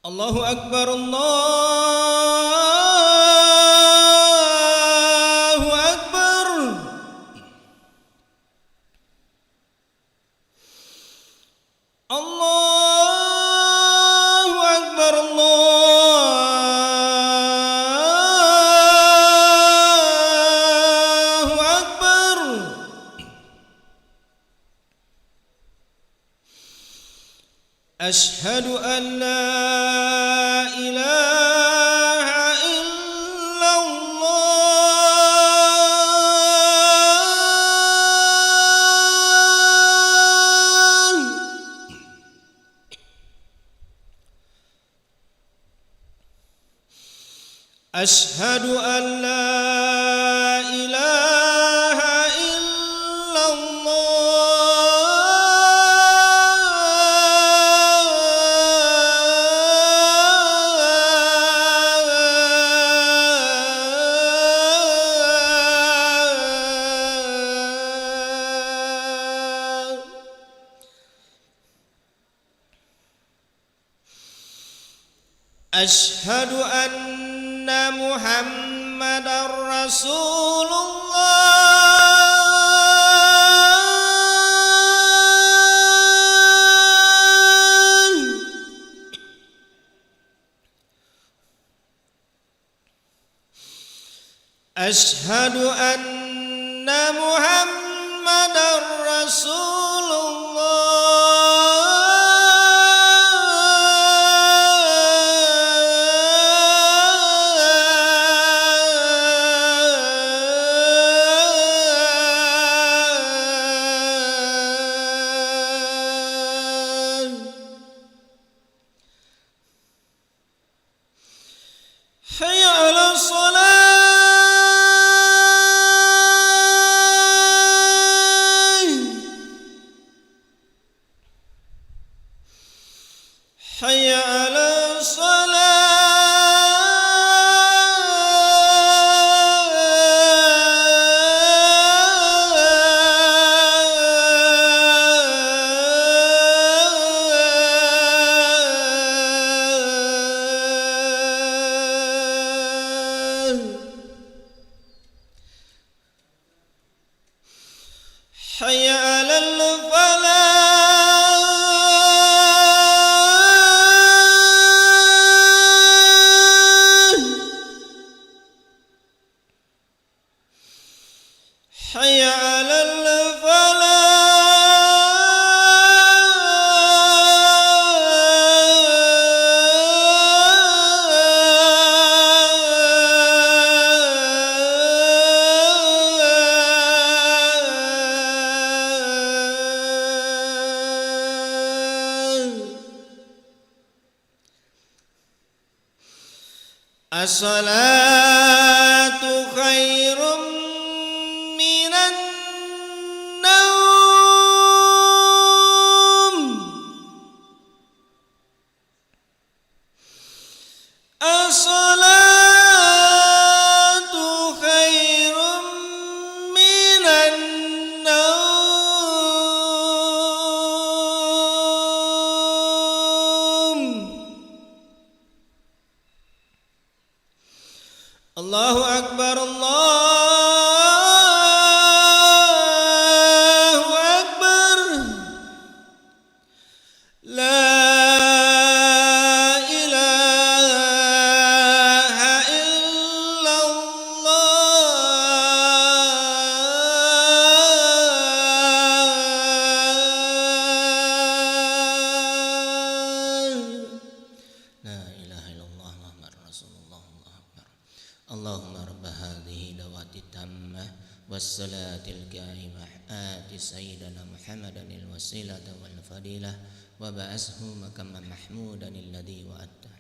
Allahu Akbar, Allahu Akbar. Allahu Akbar, Allahu Akbar. Ashhadu an la ilaha illallah. Ashhadu an la ilaha illallah. Ashhadu anna Muhammadar Rasulullah. Ashhadu anna Muhammadar Rasulullah. Hayya 'alas shalah. Hayya 'alas salah. Hayya 'alal falah. Hayya 'alal falah. As-salatu khairum minan naum. As-salatu khairum minan naum. Allahu Akbar, Allahu Akbar. La ilaha illallah. La ilaha illallah Muhammad Rasulullah. Allahu Akbar. Allahumma rabba hadhihi dawati tammah wassalatil qaimah ati sayyidana Muhammadan alwasilata wal fadilah wa ba'ashu makaman mahmudan alladhi wa'atta.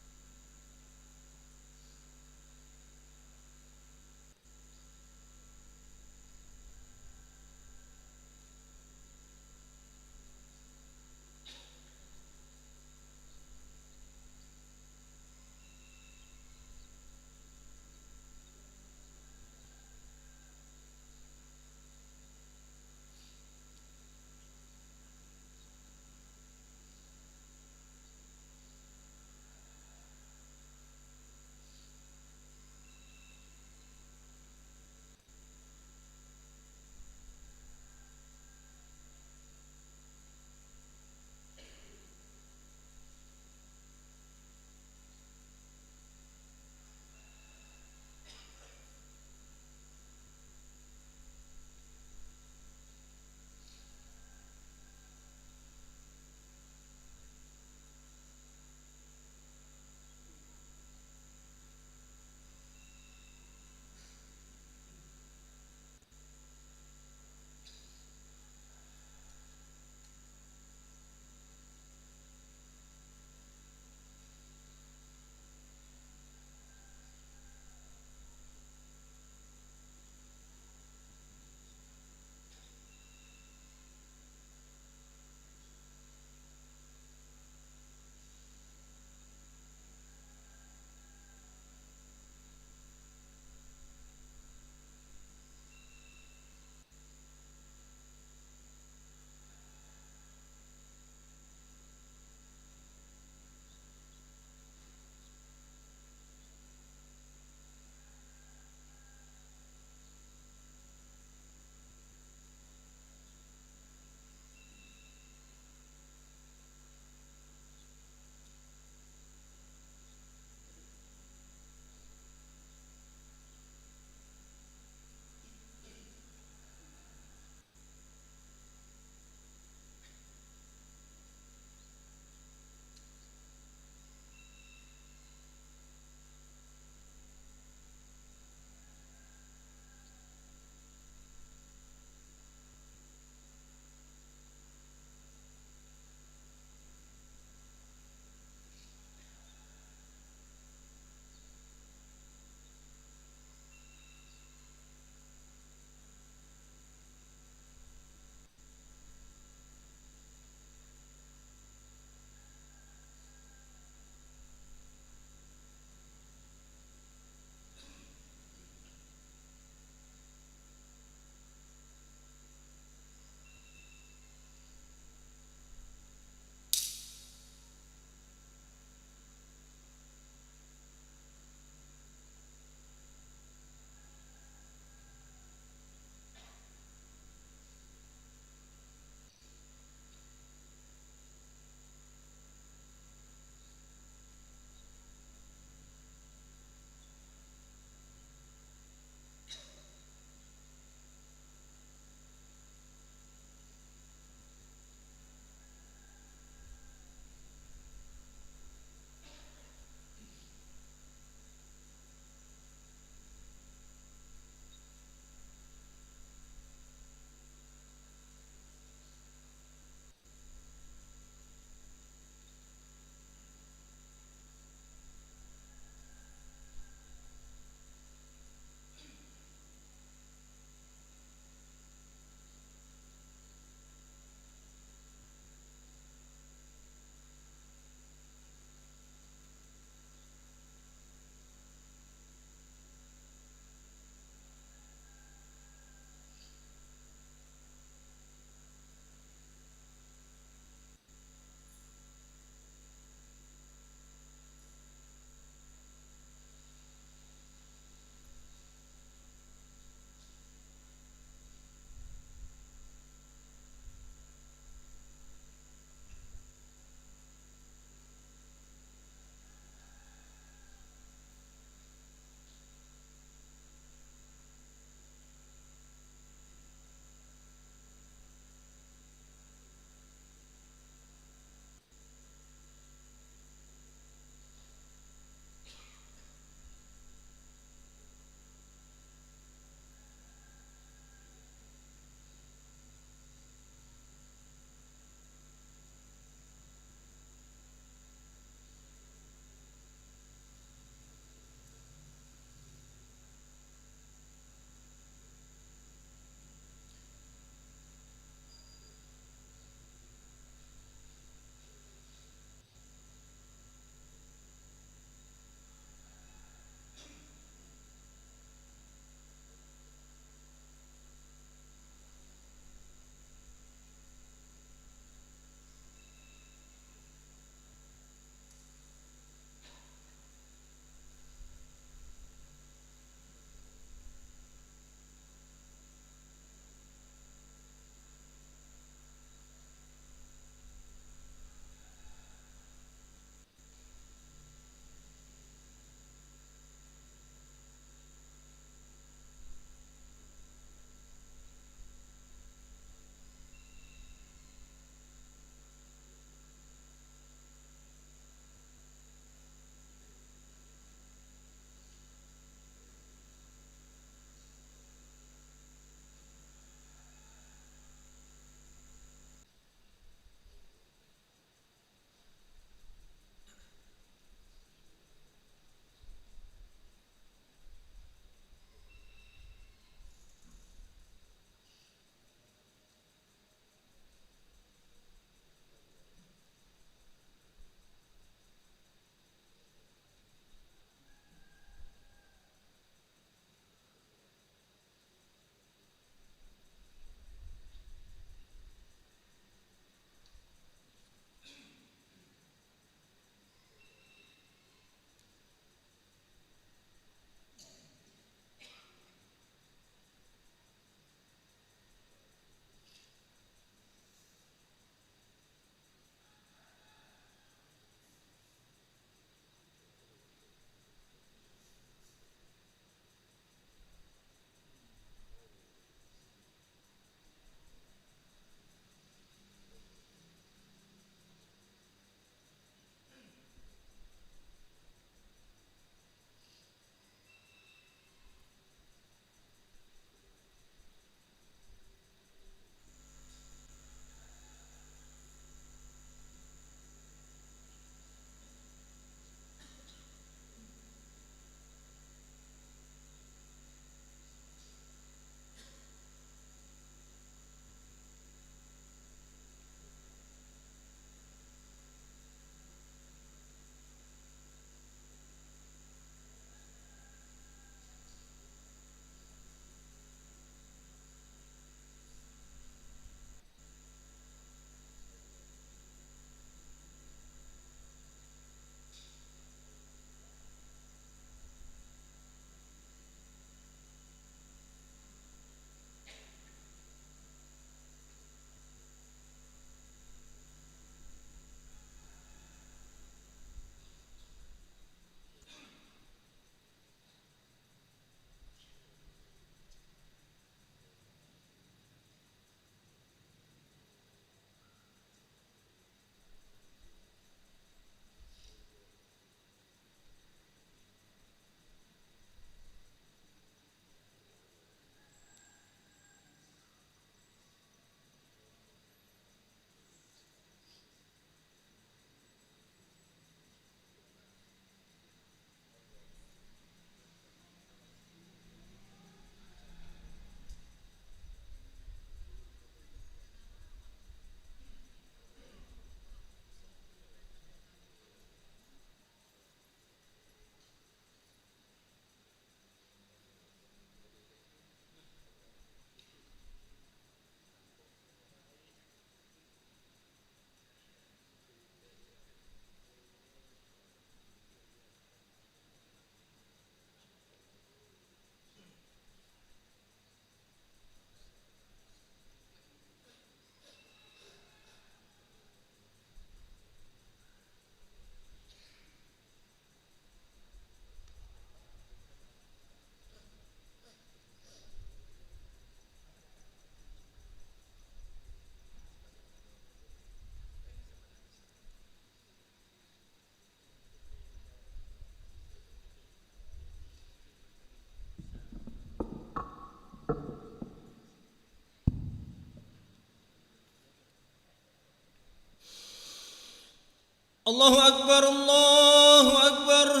الله أكبر الله أكبر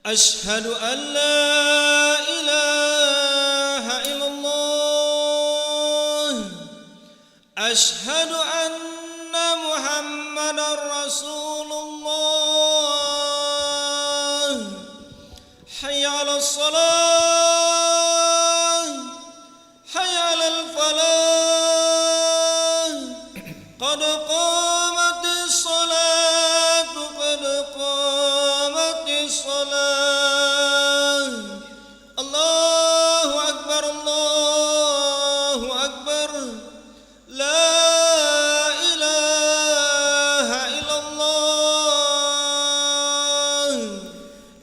أشهد أن لا إله إلا الله أشهد أن محمدا رسول الله حي على الصلاة حي على الفلاح قد قامت الصلاة قد قامت الصلاة الله أكبر الله أكبر لا إله إلا الله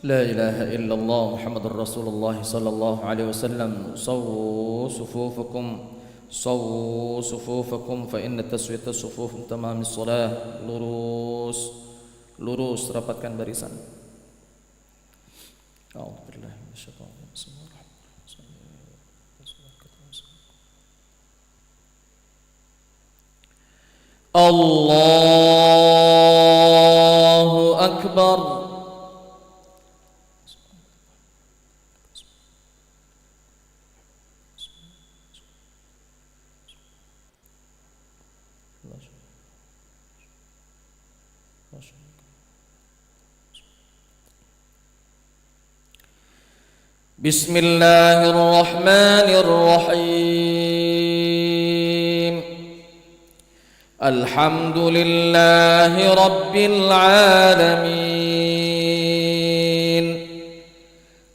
لا إله إلا الله محمد رسول الله صلى الله عليه وسلم صووا صفوفكم فإن تسوية الصفوف من تمام الصلاة lurus rapatkan barisan. A'udzubillahi minasyaitonir rajim. Allahu Akbar. بسم الله الرحمن الرحيم الحمد لله رب العالمين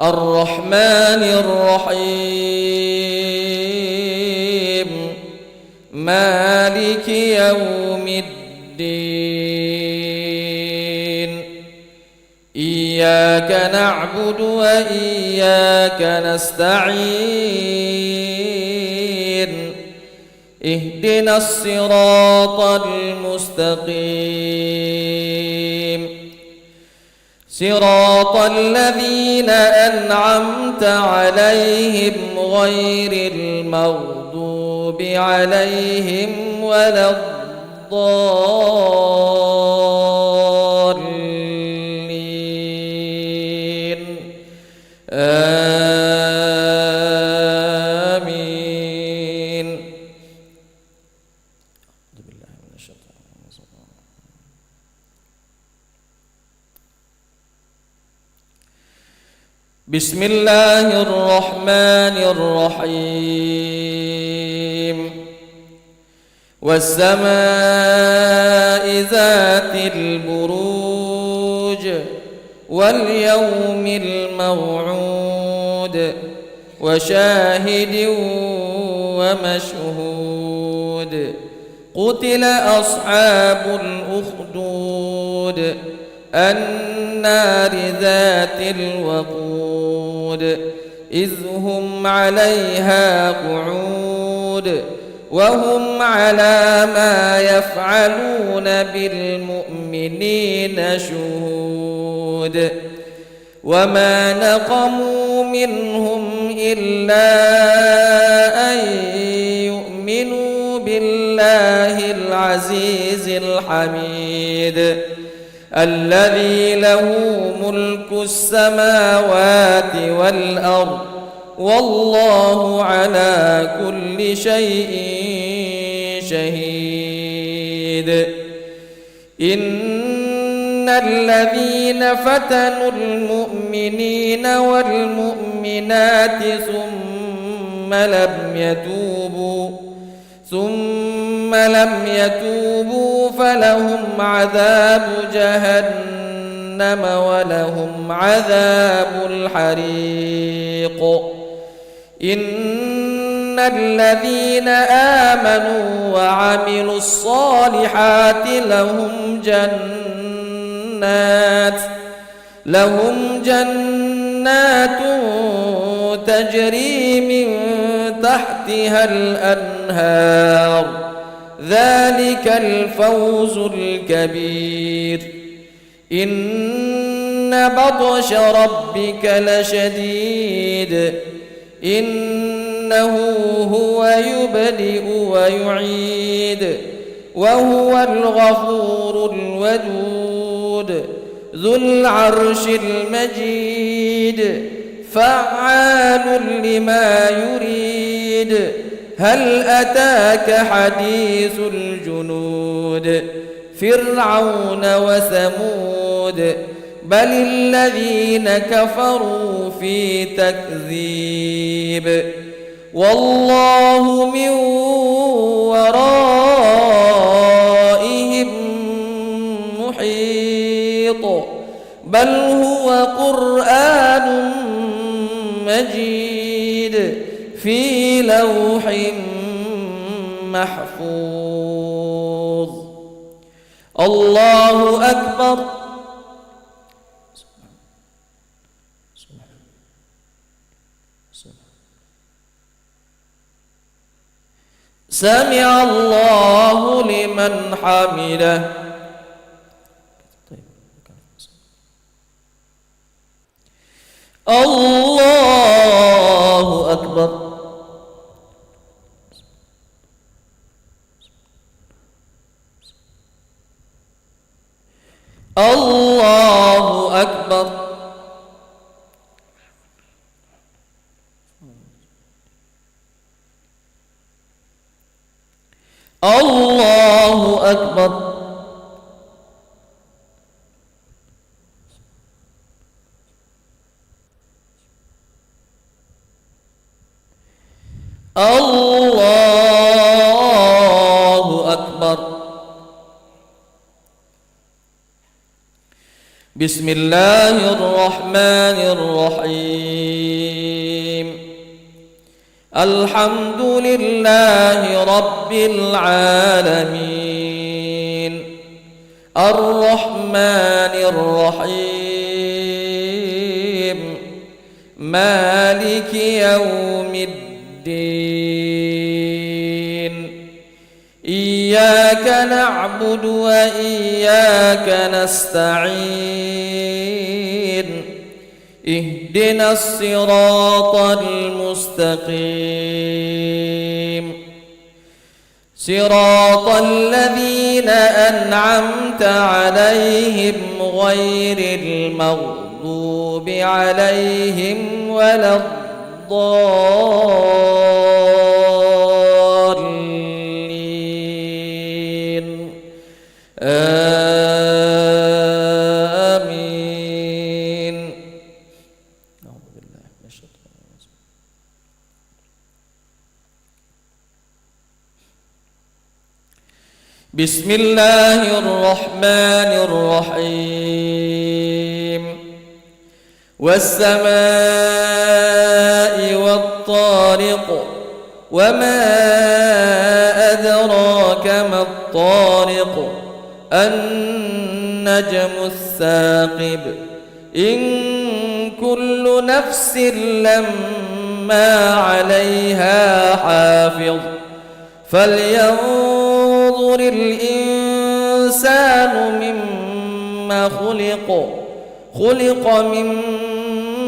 الرحمن الرحيم مالك يوم الدين إياك نعبد وإياك نستعين اهدنا الصراط المستقيم صراط الذين أنعمت عليهم غير المغضوب عليهم ولا الضالين آمين. بسم الله الرحمن الرحيم والسماء ذات البروج واليوم الموعود وشاهد ومشهود قتل أصحاب الأخدود النار ذات الوقود إذ هم عليها قعود وهم على ما يفعلون بالمؤمنين شهود وما نقموا منهم إلا أن يؤمنوا بالله العزيز الحميد الذي له ملك السماوات والأرض والله على كل شيء شهيد. إن الذين فتنوا المؤمنين والمؤمنات ثم لم يتوبوا فلهم عذاب جهنم ولهم عذاب الحريق. إن الذين آمنوا وعملوا الصالحات لهم جنات تجري من تحتها الأنهار ذلك الفوز الكبير. إن بطش ربك لشديد إنه هو يبدئ ويعيد وهو الغفور الودود ذو العرش المجيد فعال لما يريد هل أتاك حديث الجنود فرعون وثمود بل الذين كفروا في تكذيب والله من ورائهم محيط بل هو قرآن مجيد في لوح محفوظ الله أكبر سمع الله لمن حمده الله أكبر الله أكبر الله أكبر الله أكبر بسم الله الرحمن الرحيم الحمد لله رب العالمين الرحمن الرحيم مالك يوم الدين إياك نعبد وإياك نستعين اهدنا الصراط المستقيم صراط الذين أنعمت عليهم غير المغضوب عليهم ولا الضالين آمين. أعوذ بالله من الشيطان الرجيم. بسم الله الرحمن الرحيم والسماء والطارق وما أدراك ما الطارق النجم الثاقب إن كل نفس لما عليها حافظ فلينظر الإنسان مما خلق من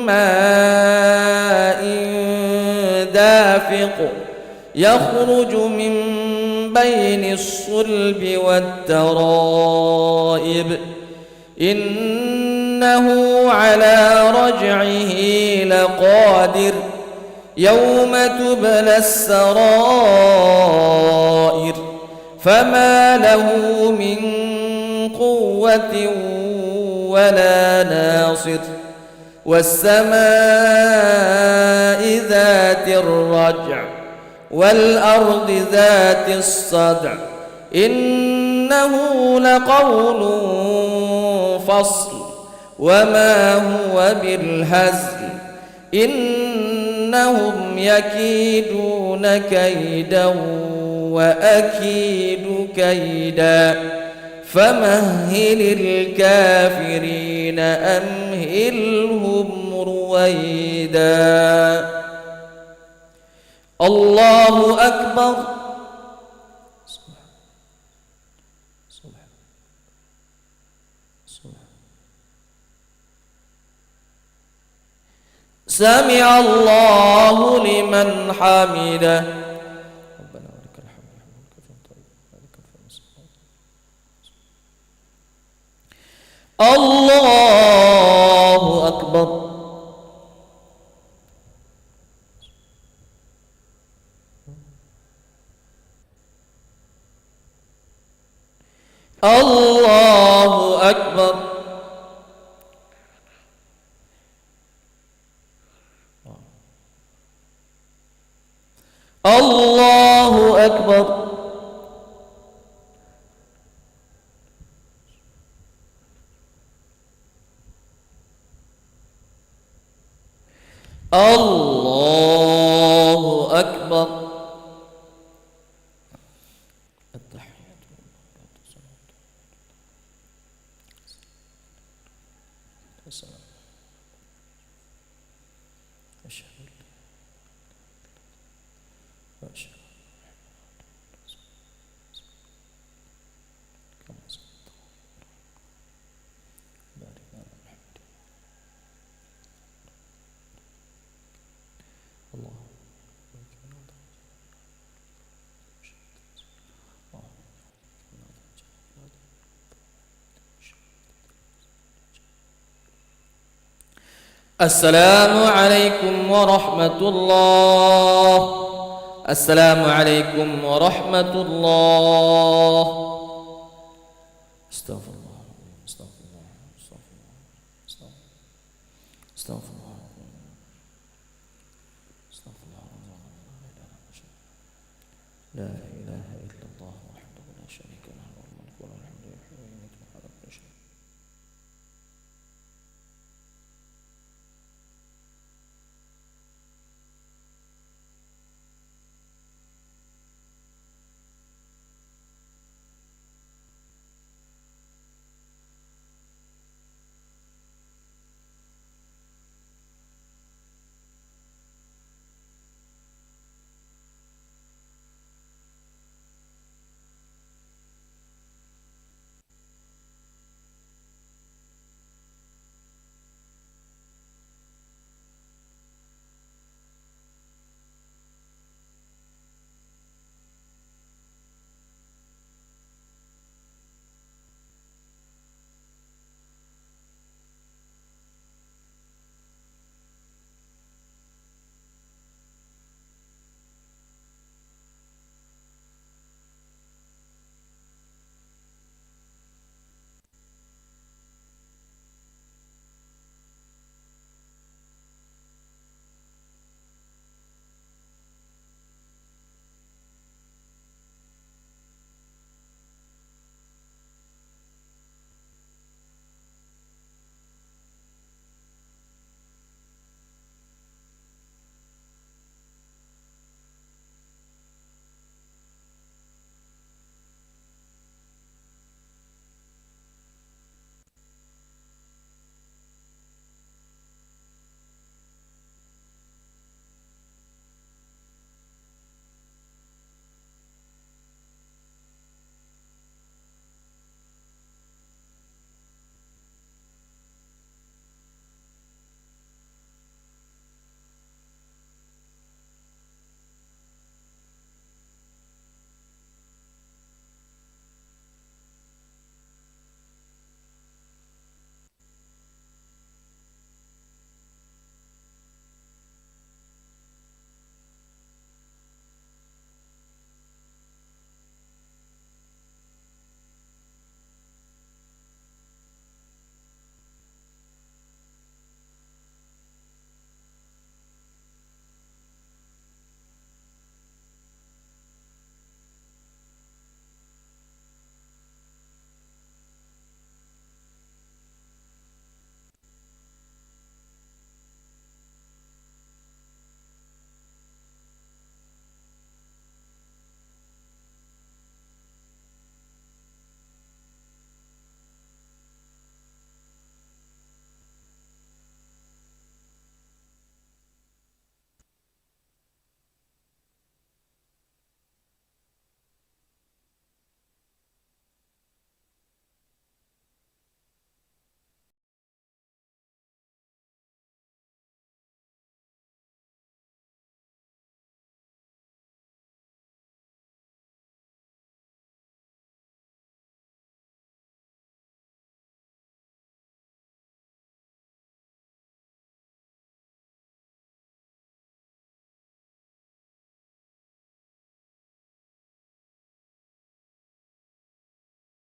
ماء دافق يخرج من بين الصلب والترائب إنه على رجعه لقادر يوم تبلى السرائر فما له من قوة ولا ناصر والسماء ذات الرجع والأرض ذات الصدع إنه لقول فصل وما هو بالهزل إنهم يكيدون كيدا وأكيد كيدا فمهل الكافرين أمهلهم رويدا الله أكبر سمع الله لمن حمده ربنا ولك الحمد الله أكبر. الله أكبر. الله أكبر. الله أكبر. التحيات والسلام. أشهد وأشهد الله. السلام عليكم ورحمة الله. السلام عليكم ورحمة الله. استغفر الله. استغفر الله. استغفر الله. استغفر الله. استغفر الله. لا إله إلا الله.